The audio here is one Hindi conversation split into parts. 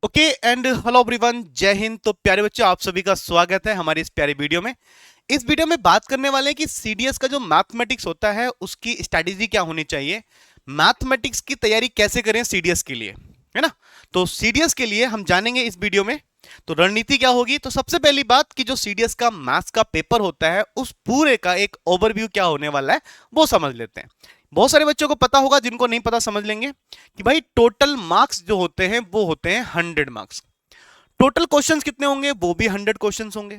ओके एंड हेलो एवरीवन, जय हिंद। तो प्यारे बच्चों, आप सभी का स्वागत है हमारी इस प्यारी वीडियो में। इस वीडियो में बात करने वाले हैं कि सीडीएस का जो मैथमेटिक्स होता है उसकी स्ट्रैटेजी क्या होनी चाहिए, मैथमेटिक्स की तैयारी कैसे करें सीडीएस के लिए, है ना। तो सीडीएस के लिए हम जानेंगे इस वीडियो में। तो रणनीति क्या होगी, तो सबसे पहली बात कि जो सीडीएस का मैथ्स का पेपर होता है उस पूरे का एक ओवरव्यू क्या होने वाला है वो समझ लेते हैं। बहुत सारे बच्चों को पता होगा, जिनको नहीं पता समझ लेंगे कि भाई टोटल मार्क्स जो होते हैं वो होते हैं 100 मार्क्स। टोटल क्वेश्चंस कितने होंगे, वो भी 100 क्वेश्चंस होंगे।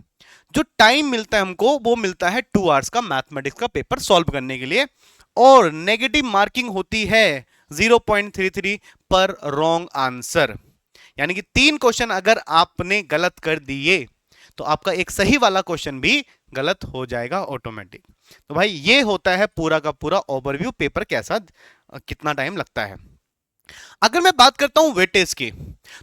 जो टाइम मिलता है हमको वो मिलता है 2 आवर्स का मैथमेटिक्स का पेपर सॉल्व करने के लिए। और नेगेटिव मार्किंग होती है 0.33 पर रॉन्ग आंसर। यानी कि 3 क्वेश्चन अगर आपने गलत कर दिए तो आपका एक सही वाला क्वेश्चन भी गलत हो जाएगा ऑटोमेटिक। तो भाई ये होता है पूरा का पूरा ओवरव्यू, पेपर कैसा कितना टाइम लगता है। अगर मैं बात करता हूं वेटेज की,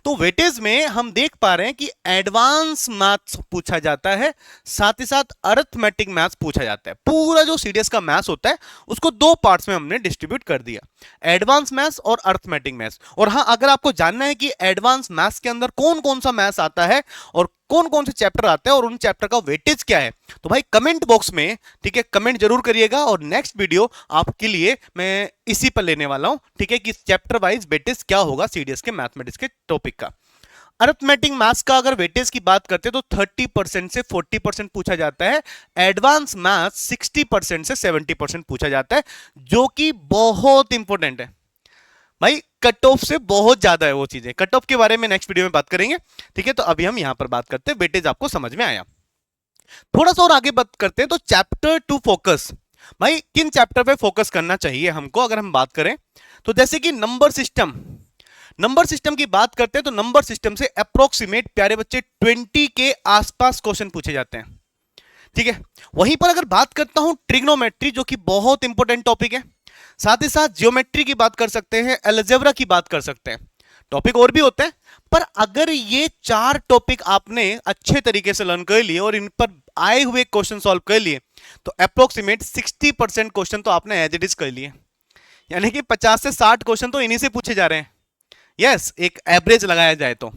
तो वेटेज में हम देख पा रहे हैं कि एडवांस मैथ्स पूछा जाता है, साथ ही साथ अरिथमेटिक मैथ्स पूछा जाता है। पूरा जो सीडीएस का मैथ्स होता है उसको 2 पार्ट्स में हमने डिस्ट्रीब्यूट कर दिया, एडवांस मैथ्स और अरिथमेटिक मैथ्स। और हाँ, अगर आपको जानना है कि एडवांस मैथ्स के अंदर कौन कौन सा मैथ्स आता है और कौन कौन से चैप्टर आते हैं और उन चैप्टर का वेटेज क्या है, तो भाई कमेंट बॉक्स में, ठीक है, कमेंट जरूर करिएगा। और नेक्स्ट वीडियो आपके लिए मैं इसी पर लेने वाला हूं, ठीक है, कि चैप्टर वाइज वेटेज क्या होगा सीडीएस के मैथमेटिक्स के टॉपिक का। अरिथमेटिक मैथ्स का अगर वेटेज की बात करते हैं तो 30% से 40% पूछा जाता है। एडवांस मैथ्स 60% से 70% पूछा जाता है, जो कि बहुत इंपॉर्टेंट है भाई। कट ऑफ से बहुत ज्यादा है वो चीजें। कट ऑफ के बारे में नेक्स्ट वीडियो में बात करेंगे, ठीक है। तो अभी हम यहां पर बात करते हैं, वेटेज आपको समझ में आया। थोड़ा सा और आगे बात करते हैं, तो चैप्टर टू फोकस, भाई किन चैप्टर पे फोकस करना चाहिए हमको अगर हम बात करें, तो जैसे कि नंबर सिस्टम। नंबर सिस्टम की बात करते हैं तो नंबर सिस्टम से अप्रोक्सीमेट प्यारे बच्चे 20 के आसपास क्वेश्चन पूछे जाते हैं, ठीक है। वहीं पर अगर बात करता हूं ट्रिग्नोमेट्री, जो कि बहुत इंपॉर्टेंट टॉपिक है, साथ ही साथ जियोमेट्री की बात कर सकते हैं, अलजेब्रा की बात कर सकते हैं, टॉपिक और भी होते हैं। पर अगर ये 4 टॉपिक आपने अच्छे तरीके से लर्न कर लिए और इन पर आए हुए क्वेश्चन सॉल्व कर लिए, तो अप्रोक्सीमेट 60% क्वेश्चन तो आपने एज इट इज कर लिए। यानी कि 50 से 60 क्वेश्चन तो इन्हीं से पूछे जा रहे हैं। यस, एक एवरेज लगाया जाए तो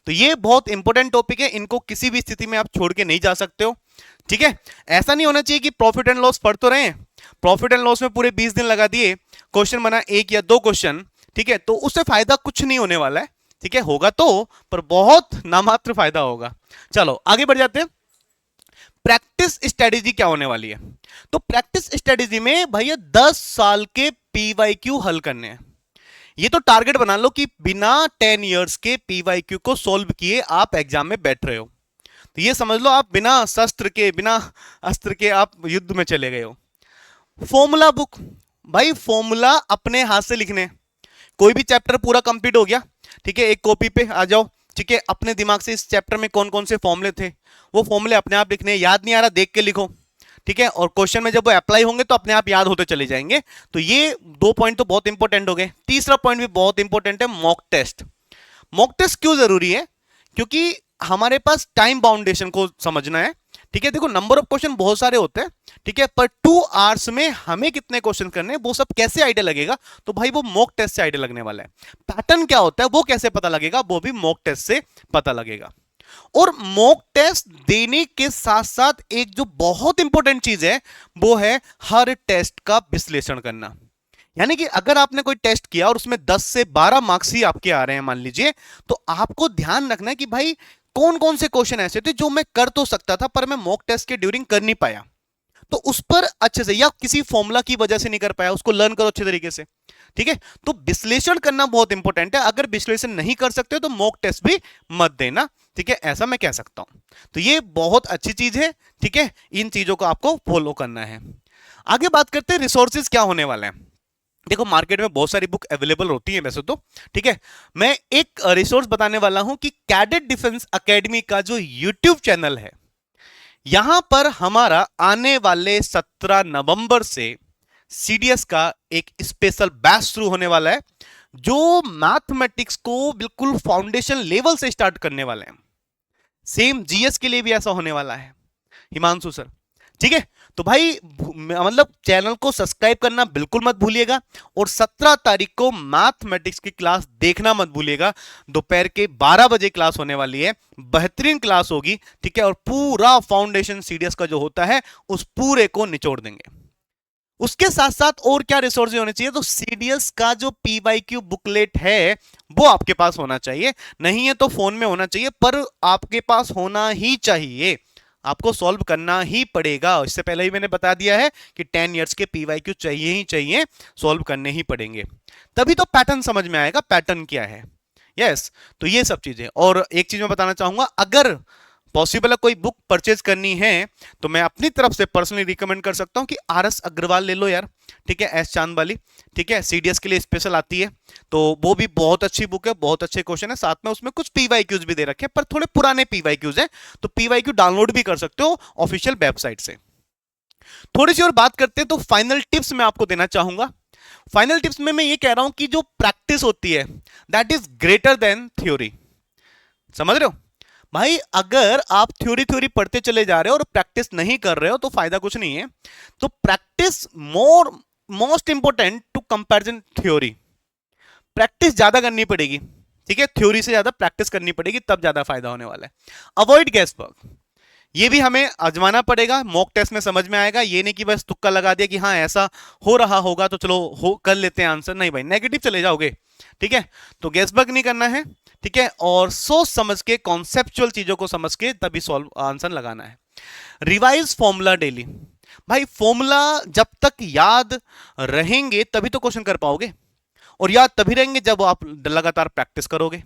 ये बहुत इंपॉर्टेंट टॉपिक है, इनको किसी भी स्थिति में आप छोड़ के नहीं जा सकते हो, ठीक है। ऐसा नहीं होना चाहिए कि प्रॉफिट एंड लॉस पढ़ तो रहे हैं, प्रॉफिट एंड लॉस में पूरे 20 दिन लगा दिए, क्वेश्चन बना 1 या 2 क्वेश्चन, ठीक है, तो उससे फायदा कुछ नहीं होने वाला है, ठीक है। होगा तो, पर बहुत नामात्र फायदा होगा। चलो आगे बढ़ जाते हैं। प्रैक्टिस स्ट्रेटेजी क्या होने वाली है, तो प्रैक्टिस स्ट्रेटेजी में भैया 10 साल के पीवाईक्यू हल करने हैं। ये तो टारगेट बना लो कि बिना 10 इयर्स के पीवाईक्यू को सॉल्व किए आप एग्जाम में बैठ रहे हो, तो ये समझ लो आप बिना शस्त्र के, बिना अस्त्र के आप युद्ध में चले गए हो। फॉर्मूला बुक, भाई फॉर्मूला अपने हाथ से लिखने। कोई भी चैप्टर पूरा कंप्लीट हो गया, ठीक है, एक कॉपी पे आ जाओ, ठीक है, अपने दिमाग से इस चैप्टर में कौन कौन से फॉर्मूले थे वो फॉर्मूले अपने आप लिखने। याद नहीं आ रहा देख के लिखो, ठीक है, और क्वेश्चन में जब वो अप्लाई होंगे तो अपने आप याद होते चले जाएंगे। तो ये 2 पॉइंट तो बहुत इंपॉर्टेंट हो गए। तीसरा पॉइंट भी बहुत इंपॉर्टेंट है, मॉक टेस्ट। मॉक टेस्ट क्यों जरूरी है, क्योंकि हमारे पास टाइम बाउंडेशन को समझना है, ठीक है। देखो नंबर ऑफ क्वेश्चन बहुत सारे होते हैं, ठीक है, पर 2 आवर्स में हमें कितने क्वेश्चन करने हैं वो सब कैसे आइडिया लगेगा, तो भाई वो मॉक टेस्ट से आइडिया लगने वाला है। पैटर्न क्या होता है वो कैसे पता लगेगा, वो भी मॉक टेस्ट से पता लगेगा। और मॉक टेस्ट देने के साथ साथ एक जो बहुत इंपॉर्टेंट चीज है वो है हर टेस्ट का विश्लेषण करना। यानी कि अगर आपने कोई टेस्ट किया और उसमें 10 से 12 मार्क्स ही आपके आ रहे हैं मान लीजिए, तो आपको ध्यान रखना है कि भाई कौन कौन से क्वेश्चन ऐसे थे जो मैं कर तो सकता था पर मैं मॉक टेस्ट के ड्यूरिंग कर नहीं पाया, तो उस पर अच्छे से, या किसी फॉर्मूला की वजह से नहीं कर पाया, उसको लर्न करो अच्छे तरीके से, ठीक है। तो विश्लेषण करना बहुत इंपॉर्टेंट है। अगर विश्लेषण नहीं कर सकते तो मॉक टेस्ट भी मत देना, ठीक है, ऐसा मैं कह सकता हूं। तो ये बहुत अच्छी चीज है, ठीक है, इन चीजों को आपको फॉलो करना है। आगे बात करते हैं रिसोर्सेज क्या होने वाले हैं। देखो मार्केट में बहुत सारी बुक अवेलेबल होती है वैसे तो, ठीक है। मैं एक रिसोर्स बताने वाला हूं कि कैडेट डिफेंस एकेडमी का जो यूट्यूब चैनल है, यहां पर हमारा आने वाले 17 नवंबर से सीडीएस का एक स्पेशल बैच शुरू होने वाला है, जो मैथमेटिक्स को बिल्कुल फाउंडेशन लेवल से स्टार्ट करने वाले हैं। सेम जीएस के लिए भी ऐसा होने वाला है, हिमांशु सर, ठीक है, तो भाई मतलब चैनल को सब्सक्राइब करना बिल्कुल मत भूलिएगा, और 17 तारीख को मैथमेटिक्स की क्लास देखना मत भूलिएगा। दोपहर के 12 बजे क्लास होने वाली है, बेहतरीन क्लास होगी। ठीक है, और पूरा फाउंडेशन सीडीएस का जो होता है उस पूरे को निचोड़ देंगे। उसके साथ साथ और क्या रिसोर्स होने चाहिए, तो सीडीएस का जो पीवाईक्यू बुकलेट है वो आपके पास होना चाहिए। नहीं है तो फोन में होना चाहिए, पर आपके पास होना ही चाहिए, आपको सॉल्व करना ही पड़ेगा। इससे पहले ही मैंने बता दिया है कि 10 इयर्स के पीवाईक्यू चाहिए ही चाहिए, सॉल्व करने ही पड़ेंगे, तभी तो पैटर्न समझ में आएगा, पैटर्न क्या है। यस, तो ये सब चीजें। और एक चीज मैं बताना चाहूंगा, अगर पॉसिबल है कोई बुक परचेज करनी है तो मैं अपनी तरफ से पर्सनली रिकमेंड कर सकता हूं कि आरएस अग्रवाल ले लो यार। ठीक है, एस चांद वाली। ठीक है, सीडीएस के लिए स्पेशल आती है, तो वो भी बहुत अच्छी बुक है, बहुत अच्छे क्वेश्चन है, साथ में उसमें कुछ पीवाईक्यूज भी दे रखे हैं, पर थोड़े पुराने पीवाईक्यूज हैं, तो पीवाईक्यू डाउनलोड भी कर सकते हो ऑफिशियल वेबसाइट से। थोड़ी सी और बात करते हैं, तो फाइनल टिप्स मैं आपको देना चाहूंगा। फाइनल टिप्स में मैं ये कह रहा हूं कि जो प्रैक्टिस होती है that is greater than theory. समझ रहे हो भाई, अगर आप थ्योरी थ्योरी पढ़ते चले जा रहे हो और प्रैक्टिस नहीं कर रहे हो तो फायदा कुछ नहीं है। तो practice most important to comparison theory. Practice ज्यादा करनी पड़ेगी, ठीक है, थ्योरी से ज्यादा प्रैक्टिस करनी पड़ेगी, तब ज्यादा फायदा होने वाला है। अवॉइड गेस वर्क, ये भी हमें आजमाना पड़ेगा, मॉक टेस्ट में समझ में आएगा। ये नहीं कि बस तुक्का लगा दिया कि हाँ ऐसा हो रहा होगा तो चलो हो कर लेते हैं आंसर, नहीं भाई, नेगेटिव चले जाओगे। ठीक है, तो गेस वर्क नहीं करना है। ठीक है, और सोच समझ के कॉन्सेप्चुअल चीजों को समझ के तभी सॉल्व आंसर लगाना है। Revise formula daily. भाई फॉर्मूला जब तक याद रहेंगे तभी तो क्वेश्चन कर पाओगे, और याद तभी रहेंगे जब आप लगातार प्रैक्टिस करोगे।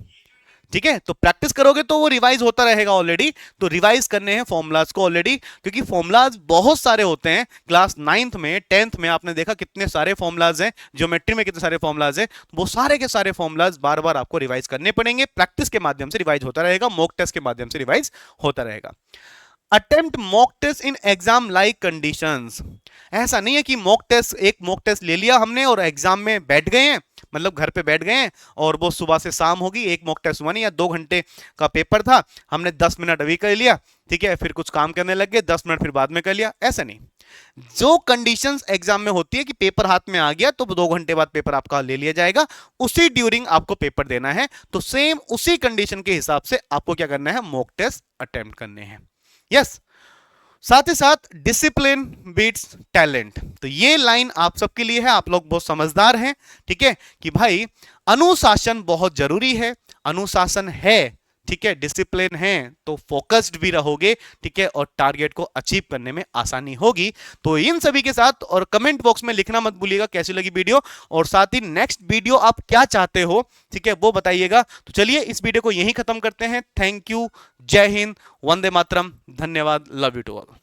ठीक है, तो प्रैक्टिस करोगे तो वो रिवाइज होता रहेगा ऑलरेडी। तो रिवाइज करने हैं फॉर्मुलाज को ऑलरेडी, क्योंकि फॉर्मुलाज बहुत सारे होते हैं। क्लास 9th में 10th में आपने देखा कितने सारे फॉर्मुलाज हैं, ज्योमेट्री में कितने सारे फॉर्मुलाज हैं, वो सारे के सारे फॉर्मुलाज बार बार आपको रिवाइज करने पड़ेंगे। प्रैक्टिस के माध्यम से रिवाइज होता रहेगा, मॉक टेस्ट के माध्यम से रिवाइज होता रहेगा। Attempt mock test in exam like conditions. ऐसा नहीं है कि मॉक टेस्ट, एक मॉक टेस्ट ले लिया हमने और एग्जाम में बैठ गए हैं, मतलब घर पे बैठ गए हैं और वो सुबह से शाम होगी, एक मॉक टेस्ट हुआ नहीं, या 2 घंटे का पेपर था, हमने 10 मिनट अभी कर लिया, ठीक है, फिर कुछ काम करने लग गए, 10 मिनट फिर बाद में कर लिया, ऐसा नहीं। जो कंडीशंस एग्जाम में होती है कि पेपर हाथ में आ गया तो 2 घंटे बाद पेपर आपका ले लिया जाएगा, उसी ड्यूरिंग आपको पेपर देना है। तो सेम उसी कंडीशन के हिसाब से आपको क्या करना है, मॉक टेस्ट अटेम्प्ट करने हैं। यस, साथ ही साथ डिसिप्लिन बीट्स टैलेंट, तो ये लाइन आप सबके लिए है, आप लोग बहुत समझदार हैं। ठीक है, कि भाई अनुशासन बहुत जरूरी है, अनुशासन है, ठीक है, डिसिप्लिन है तो फोकस्ड भी रहोगे, ठीक है, और टारगेट को अचीव करने में आसानी होगी। तो इन सभी के साथ, और कमेंट बॉक्स में लिखना मत भूलिएगा कैसी लगी वीडियो, और साथ ही नेक्स्ट वीडियो आप क्या चाहते हो, ठीक है, वो बताइएगा। तो चलिए इस वीडियो को यहीं खत्म करते हैं। थैंक यू, जय हिंद, वंदे मातरम, धन्यवाद, लव यू टू ऑल।